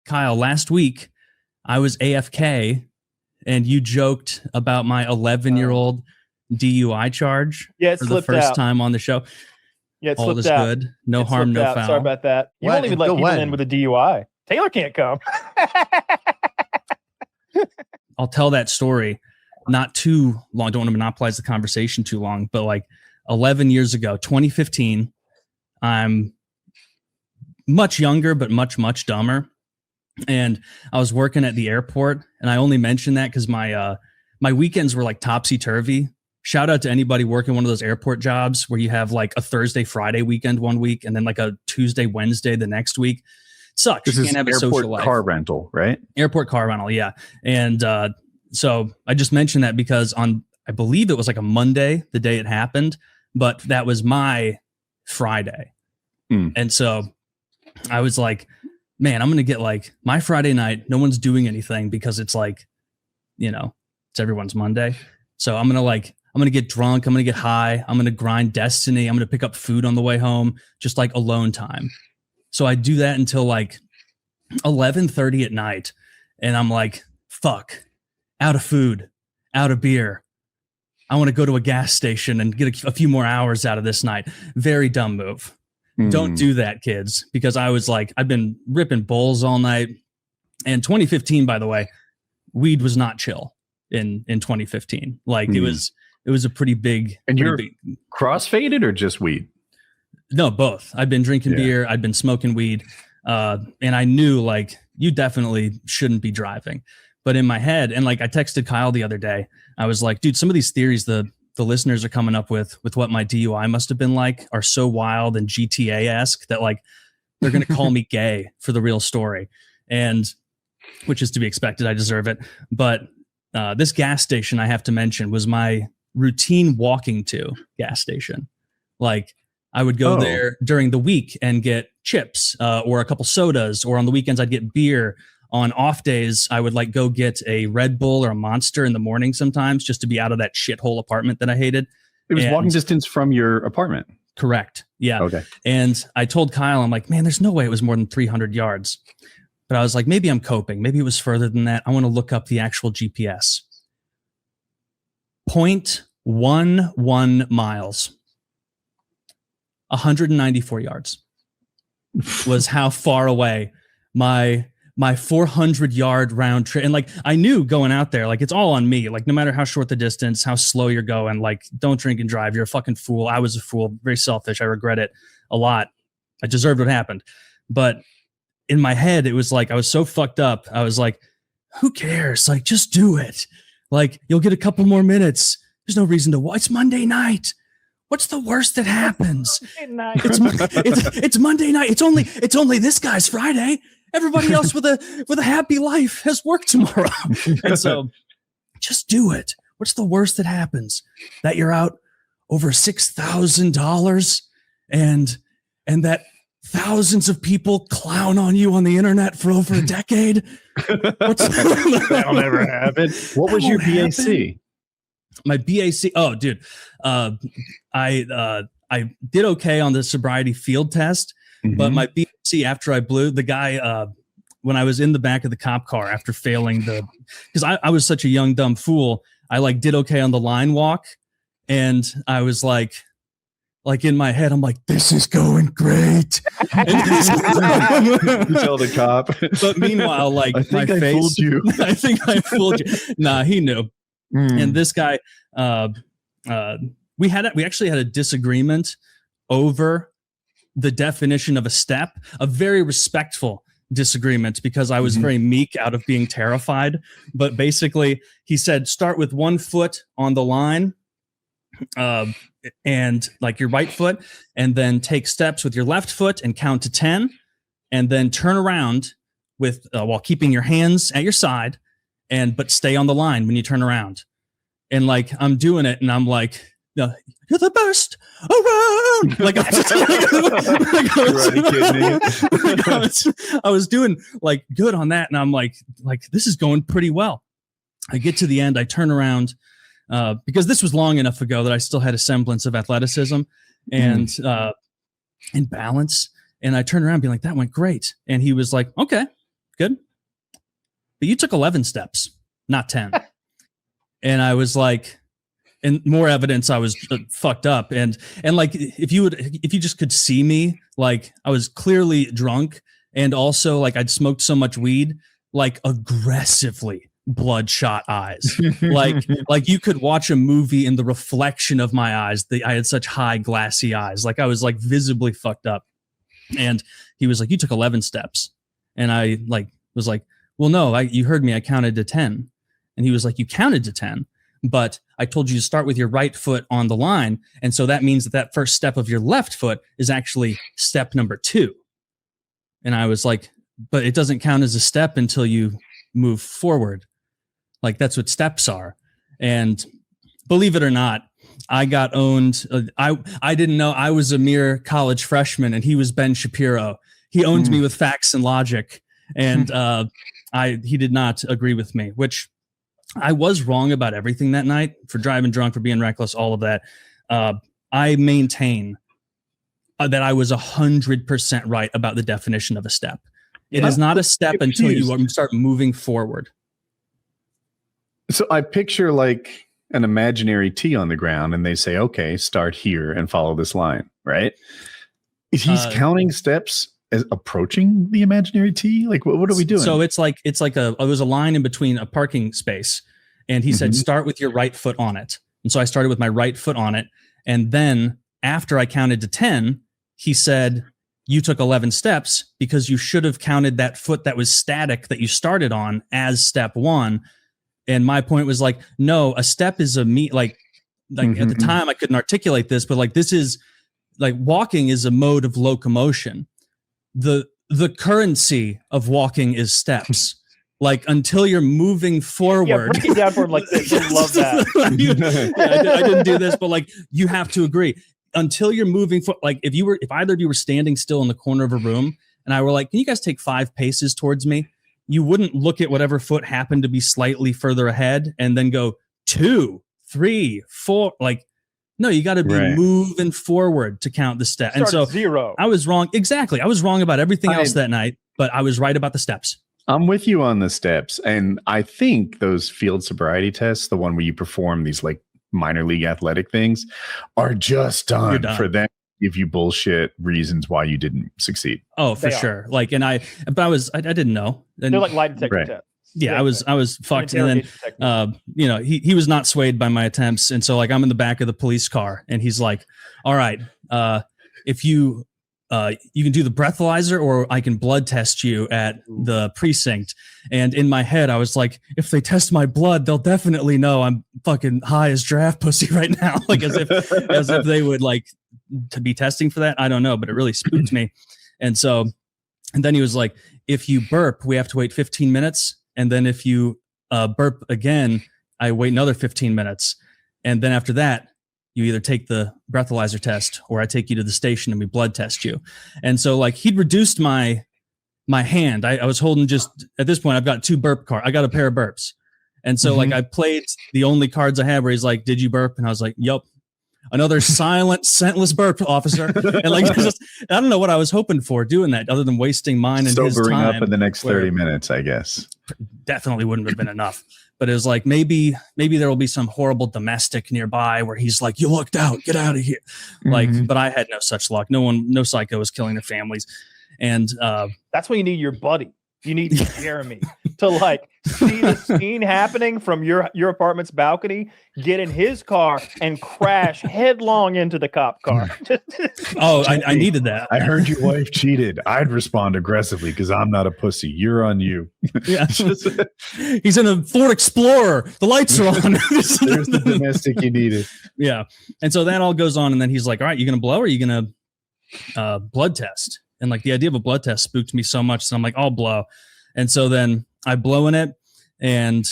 Kyle, last week I was AFK and you joked about my 11-year-old DUI charge for the first time on the show. Yeah, it all slipped is out. good. No harm, no foul. Sorry about that. You won't even let people in with a DUI. Taylor can't come. I'll tell that story not too long. Don't want to monopolize the conversation too long, but like 11 years ago, 2015, I'm much younger, but much dumber. And I was working at the airport, and I only mention that because my weekends were like topsy-turvy. Shout out to anybody working one of those airport jobs where you have like a Thursday, Friday weekend one week, and then like a Tuesday, Wednesday the next week. It sucks. This you is can't have a social life. Car rental, right? Airport car rental, yeah. And so I just mentioned that because I believe it was like a Monday, the day it happened, but that was my Friday. And so I was like, man, I'm going to get like my Friday night. No one's doing anything because it's like, it's everyone's Monday. So I'm going to get drunk. I'm going to get high. I'm going to grind Destiny. I'm going to pick up food on the way home, just like alone time. So I do that until like 11:30 at night. And I'm like, fuck, out of food, out of beer. I want to go to a gas station and get a few more hours out of this night. Very dumb move. Don't do that, kids, because I was like, I've been ripping bowls all night. And 2015, by the way, weed was not chill in 2015. Like it was a pretty big. And you're crossfaded or just weed? No, both. I've been drinking beer. I've been smoking weed. And I knew like, you definitely shouldn't be driving. But in my head, and like I texted Kyle the other day, I was like, dude, some of these theories the listeners are coming up with what my DUI must have been like are so wild and GTA-esque that like they're going to call me gay for the real story. And which is to be expected. I deserve it. But this gas station I have to mention was my routine walking to gas station. Like I would go there during the week and get chips or a couple sodas, or on the weekends I'd get beer. On off days, I would like go get a Red Bull or a Monster in the morning sometimes just to be out of that shithole apartment that I hated. It was walking distance from your apartment. Correct. Yeah. Okay. And I told Kyle, I'm like, man, there's no way it was more than 300 yards. But I was like, maybe I'm coping. Maybe it was further than that. I want to look up the actual GPS. 0.11 miles. 194 yards was how far away my 400-yard round trip. And like, I knew going out there, like, it's all on me. Like, no matter how short the distance, how slow you're going, like, don't drink and drive. You're a fucking fool. I was a fool. Very selfish. I regret it a lot. I deserved what happened. But in my head, it was like, I was so fucked up. I was like, who cares? Like, just do it. Like, you'll get a couple more minutes. There's no reason to. It's Monday night. What's the worst that happens? It's Monday night. It's only this guy's Friday. Everybody else with a happy life has work tomorrow. And so just do it. What's the worst that happens? That you're out over $6,000 and that thousands of people clown on you on the internet for over a decade. That'll never happen. What was your BAC? My BAC. Oh, dude. I did okay on the sobriety field test. But my BAC, after I blew the guy, when I was in the back of the cop car after failing because I was such a young, dumb fool, I like did okay on the line walk. And I was like in my head, I'm like, this is going great. You tell the cop. But meanwhile, like I think my face, fooled you. I think I fooled you. Nah, he knew. And this guy, we actually had a disagreement over the definition of a step, a very respectful disagreement because I was very meek out of being terrified. But basically he said, start with 1 foot on the line and like your right foot, and then take steps with your left foot and count to 10, and then turn around with while keeping your hands at your side but stay on the line when you turn around. And like, I'm doing it and I'm like, you're the best around. Like, I was doing like good on that. And I'm like, this is going pretty well. I get to the end. I turn around because this was long enough ago that I still had a semblance of athleticism and balance. And I turned around being like, that went great. And he was like, okay, good. But you took 11 steps, not 10. And I was like, and more evidence I was fucked up. And like, if you just could see me, like I was clearly drunk. And also like I'd smoked so much weed, like aggressively bloodshot eyes. like you could watch a movie in the reflection of my eyes. I had such high glassy eyes. Like I was like visibly fucked up. And he was like, you took 11 steps. And I like was like, well, no, you heard me. I counted to 10. And he was like, you counted to 10, but I told you to start with your right foot on the line. And so that means that first step of your left foot is actually step number 2. And I was like, but it doesn't count as a step until you move forward. Like that's what steps are. And believe it or not, I got owned. I didn't know I was a mere college freshman and he was Ben Shapiro. He owned me with facts and logic. And he did not agree with me, which I was wrong about everything that night, for driving drunk, for being reckless, all of that. I maintain that I was 100% right about the definition of a step. It is not a step until you start moving forward. So I picture like an imaginary T on the ground and they say, okay, start here and follow this line, right? He's counting steps as approaching the imaginary T. Like what are we doing? So it was a line in between a parking space, and he said, start with your right foot on it. And so I started with my right foot on it. And then after I counted to 10, he said, you took 11 steps because you should have counted that foot that was static that you started on as step 1. And my point was like, no, a step is at the time I couldn't articulate this, but like, this is like walking is a mode of locomotion. The currency of walking is steps. Like until you're moving forward. Yeah, break it down for him like this. I love that. I didn't do this, but like you have to agree. Until you're moving like if either of you were standing still in the corner of a room and I were like, can you guys take 5 paces towards me? You wouldn't look at whatever foot happened to be slightly further ahead and then go 2, 3, 4. Like, no, you got to be moving forward to count the step. And so 0. I was wrong. Exactly. I was wrong about everything else that night, but I was right about the steps. I'm with you on the steps. And I think those field sobriety tests, the one where you perform these like minor league athletic things, are just done for them. Give you bullshit reasons why you didn't succeed. Oh, for sure. Like, and I didn't know. And, they're like lie detector tests. Yeah, I was fucked. And then, he was not swayed by my attempts. And so like, I'm in the back of the police car and he's like, all right, if you can do the breathalyzer or I can blood test you at the precinct. And in my head, I was like, if they test my blood, they'll definitely know I'm fucking high as giraffe pussy right now. Like as if they would like to be testing for that. I don't know, but it really spooked me. And then he was like, if you burp, we have to wait 15 minutes. And then if you burp again, I wait another 15 minutes. And then after that, you either take the breathalyzer test or I take you to the station and we blood test you. And so like he'd reduced my hand. I was holding just at this point, I've got 2 burp cards. I got a pair of burps. And so like I played the only cards I had where he's like, did you burp? And I was like, yup. Another silent, scentless burp, officer. And like, just, I don't know what I was hoping for doing that other than wasting mine and his time. Sobering up in the next 30 minutes, I guess. Definitely wouldn't have been enough. But it was like, maybe there will be some horrible domestic nearby where he's like, you lucked out, get out of here. Like, but I had no such luck. No psycho was killing their families. And that's why you need your buddy. You need Jeremy to like see the scene happening from your apartment's balcony, get in his car and crash headlong into the cop car. I needed that. I heard your wife cheated. I'd respond aggressively because I'm not a pussy. You're on you. Yeah. He's in a Ford Explorer. The lights are on. There's the domestic you needed. Yeah. And so that all goes on. And then he's like, all right, you going to blow or are you going to blood test? And like the idea of a blood test spooked me so much. So I'm like, I'll blow. And so then I blow in it and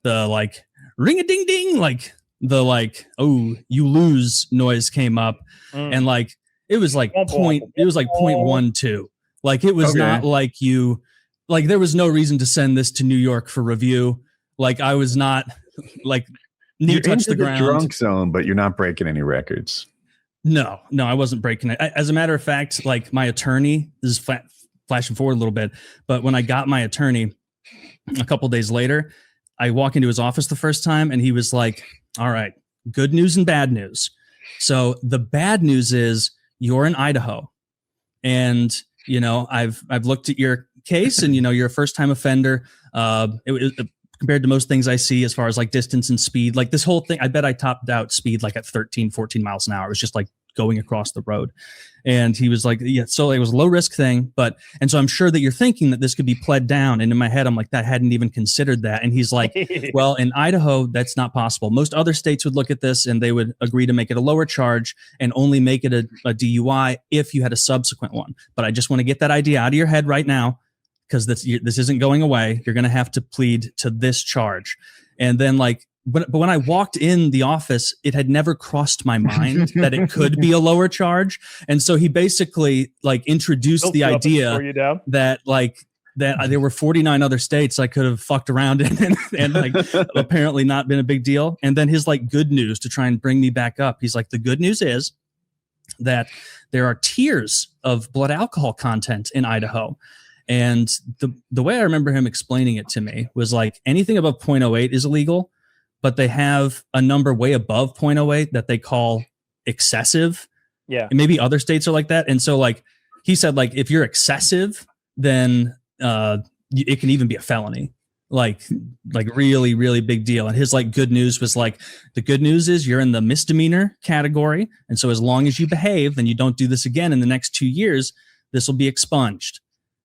the like ring a ding ding, like the like, oh, you lose noise came up. And like, it was like 0.12. Like it was not like like there was no reason to send this to New York for review. Like I was not like you're touch the ground. Drunk zone, but you're not breaking any records. No, I wasn't breaking it. As a matter of fact, like my attorney, this is flashing forward a little bit. But when I got my attorney a couple days later, I walk into his office the first time and he was like, all right, good news and bad news. So the bad news is you're in Idaho and, I've looked at your case and, you're a first time offender. Compared to most things I see as far as like distance and speed, like this whole thing, I bet I topped out speed like at 13, 14 miles an hour. It was just like going across the road. And he was like, yeah, so it was a low risk thing. And so I'm sure that you're thinking that this could be pled down. And in my head, I'm like, that hadn't even considered that. And he's like, well, in Idaho, that's not possible. Most other states would look at this and they would agree to make it a lower charge and only make it a DUI if you had a subsequent one. But I just want to get that idea out of your head right now, because this isn't going away. You're going to have to plead to this charge. And then but when I walked in the office, it had never crossed my mind that it could be a lower charge. And so he basically introduced the idea that there were 49 other states I could have fucked around in and apparently not been a big deal. And then his good news to try and bring me back up. He's like, the good news is that there are tiers of blood alcohol content in Idaho. And the way I remember him explaining it to me was anything above 0.08 is illegal, but they have a number way above 0.08 that they call excessive. Yeah. And maybe other states are like that. And so he said, if you're excessive, then it can even be a felony. Really, really big deal. And his good news was the good news is you're in the misdemeanor category. And so as long as you behave and you don't do this again in the next 2 years, this will be expunged.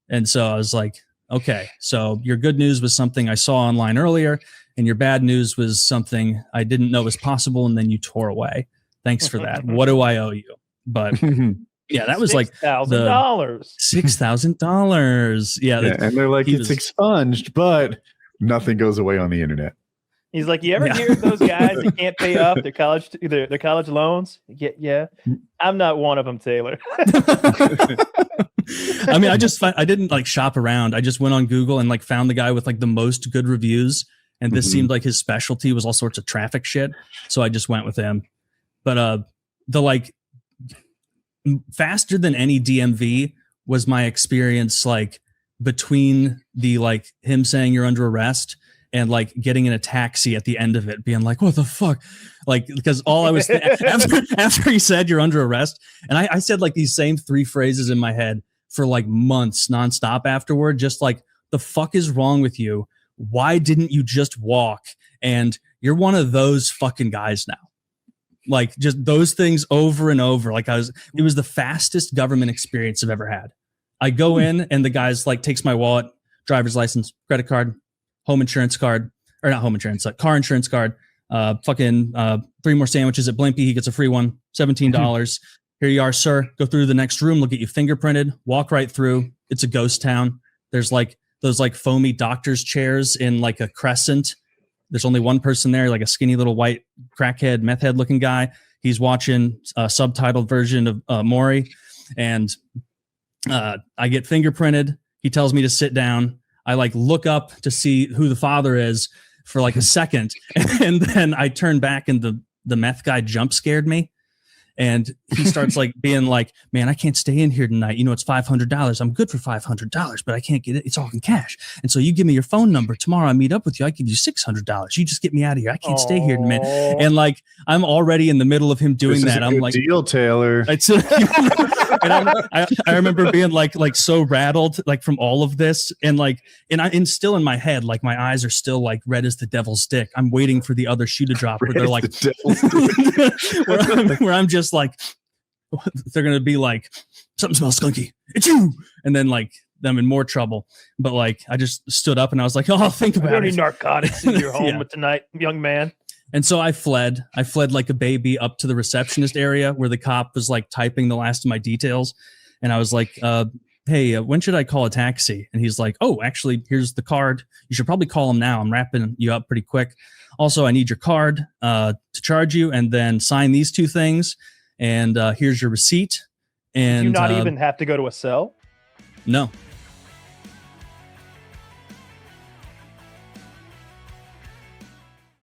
And so I was like, okay, so your good news was something I saw online earlier, and your bad news was something I didn't know was possible, and then you tore away. Thanks for that. What do I owe you? But yeah, that was $6,000. $6,000. Yeah. And they're like, it's expunged, but nothing goes away on the internet. He's like, you ever hear of those guys that can't pay off their college loans? Yeah. I'm not one of them, Taylor. I mean, I didn't shop around. I just went on Google and found the guy with the most good reviews. And this seemed like his specialty was all sorts of traffic shit. So I just went with him. But the faster than any DMV was my experience between the him saying you're under arrest and getting in a taxi at the end of it, being like, what the fuck? Because all I was after he said you're under arrest, and I said these same 3 phrases in my head for months nonstop afterward, just the fuck is wrong with you? Why didn't you just walk? And you're one of those fucking guys now. Just those things over and over. It was the fastest government experience I've ever had. I go in and the guy's takes my wallet, driver's license, credit card, home insurance card, or not home insurance, car insurance card, 3 more sandwiches at Blimpie. He gets a free one, $17. Here you are, sir. Go through the next room. They'll get you fingerprinted. Walk right through. It's a ghost town. There's those foamy doctor's chairs in a crescent. There's only one person there, a skinny little white crackhead, meth head looking guy. He's watching a subtitled version of Maury. And I get fingerprinted. He tells me to sit down. I look up to see who the father is for a second. And then I turn back and the meth guy jump scared me. And he starts being like, man, I can't stay in here tonight. It's $500. I'm good for $500, but I can't get it. It's all in cash. And so you give me your phone number. Tomorrow I meet up with you. I give you $600. You just get me out of here. I can't stay here, man. And I'm already in the middle of him doing that. I'm like, deal, Taylor. And I remember being so rattled from all of this, and still in my head, my eyes are still red as the devil's dick. I'm waiting for the other shoe to drop where they're where I'm just they're gonna be something smells skunky. It's you, and then I'm in more trouble. But I just stood up and I was like, oh, I'll think about it. Any narcotics in your home tonight, young man? And so I fled like a baby up to the receptionist area where the cop was typing the last of my details. And I was like, hey, when should I call a taxi? And he's like, oh, actually, here's the card. You should probably call him now. I'm wrapping you up pretty quick. Also, I need your card to charge you, and then sign these 2 things. And here's your receipt. And you not even have to go to a cell? No.